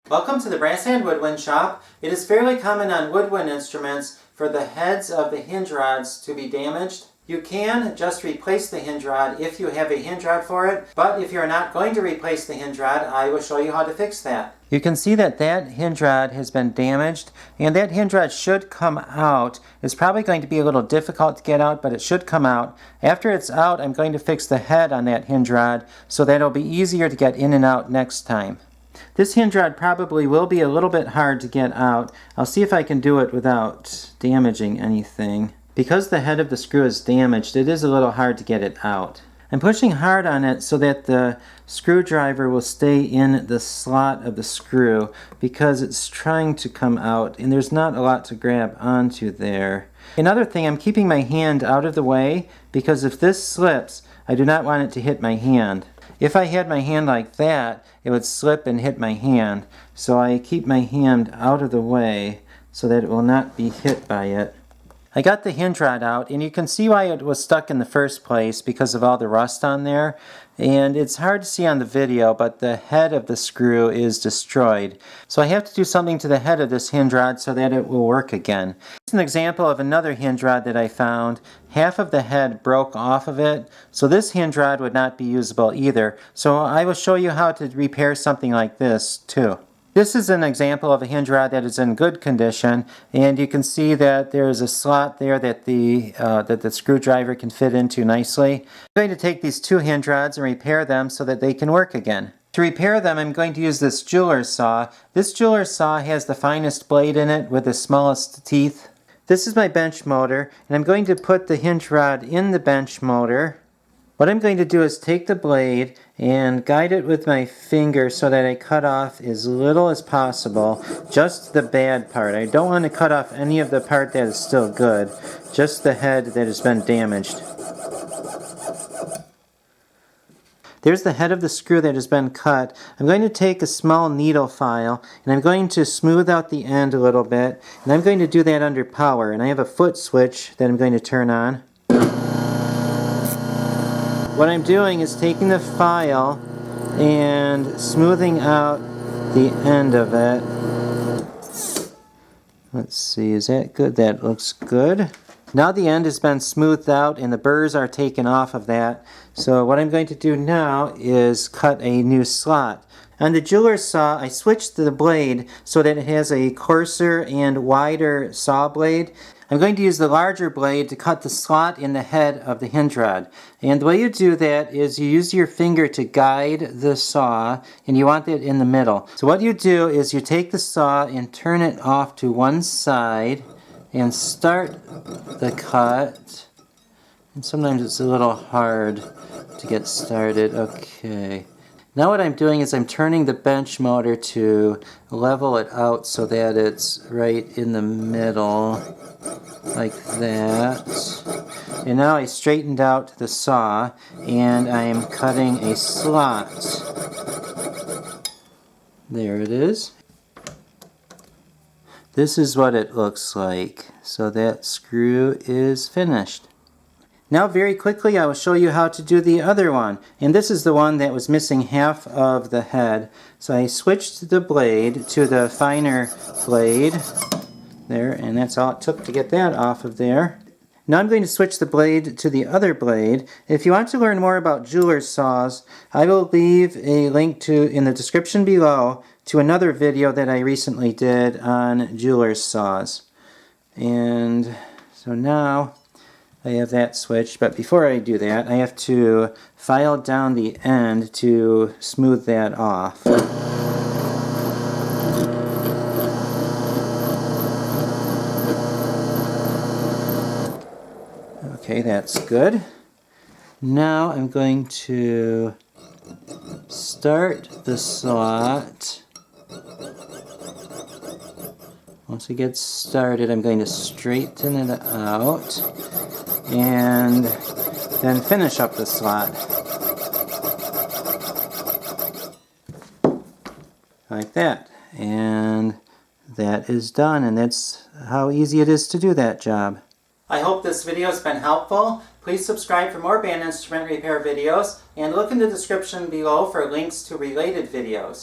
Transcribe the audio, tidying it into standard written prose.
Welcome to the Brass and Woodwind shop. It is fairly common on woodwind instruments for the heads of the hinge rods to be damaged. You can just replace the hinge rod if you have a hinge rod for it, but if you're not going to replace the hinge rod, I will show you how to fix that. You can see that hinge rod has been damaged, and that hinge rod should come out. It's probably going to be a little difficult to get out, but it should come out. After it's out, I'm going to fix the head on that hinge rod so that it'll be easier to get in and out next time. This hinge rod probably will be a little bit hard to get out. I'll see if I can do it without damaging anything. Because the head of the screw is damaged, it is a little hard to get it out. I'm pushing hard on it so that the screwdriver will stay in the slot of the screw because it's trying to come out and there's not a lot to grab onto there. Another thing, I'm keeping my hand out of the way because if this slips, I do not want it to hit my hand. If I had my hand like that, it would slip and hit my hand. So I keep my hand out of the way so that it will not be hit by it. I got the hinge rod out, and you can see why it was stuck in the first place because of all the rust on there. And it's hard to see on the video, but the head of the screw is destroyed. So I have to do something to the head of this hinge rod so that it will work again. It's an example of another hinge rod that I found. Half of the head broke off of it, so this hinge rod would not be usable either. So I will show you how to repair something like this too. This is an example of a hinge rod that is in good condition, and you can see that there is a slot there that the screwdriver can fit into nicely. I'm going to take these two hinge rods and repair them so that they can work again. To repair them, I'm going to use this jeweler's saw. This jeweler's saw has the finest blade in it with the smallest teeth. This is my bench motor, and I'm going to put the hinge rod in the bench motor. What I'm going to do is take the blade and guide it with my finger so that I cut off as little as possible, just the bad part. I don't want to cut off any of the part that is still good, just the head that has been damaged. There's the head of the screw that has been cut. I'm going to take a small needle file and I'm going to smooth out the end a little bit, and I'm going to do that under power, and I have a foot switch that I'm going to turn on. What I'm doing is taking the file and smoothing out the end of it. Let's see, is that good? That looks good. Now the end has been smoothed out and the burrs are taken off of that. So what I'm going to do now is cut a new slot. On the jeweler's saw, I switched the blade so that it has a coarser and wider saw blade. I'm going to use the larger blade to cut the slot in the head of the hinge rod. And the way you do that is you use your finger to guide the saw, and you want it in the middle. So what you do is you take the saw and turn it off to one side and start the cut. And sometimes it's a little hard to get started. Okay. Now what I'm doing is I'm turning the bench motor to level it out so that it's right in the middle, like that. And now I straightened out the saw and I am cutting a slot. There it is. This is what it looks like. So that screw is finished. Now very quickly I will show you how to do the other one. And this is the one that was missing half of the head. So I switched the blade to the finer blade. There, and that's all it took to get that off of there. Now I'm going to switch the blade to the other blade. If you want to learn more about jeweler's saws, I will leave a link in the description below to another video that I recently did on jeweler's saws. And so now I have that switched, but before I do that, I have to file down the end to smooth that off. Okay, that's good. Now I'm going to start the slot. Once it gets started, I'm going to straighten it out and then finish up the slot. Like that. And that is done, and that's how easy it is to do that job. I hope this video has been helpful. Please subscribe for more band instrument repair videos and look in the description below for links to related videos.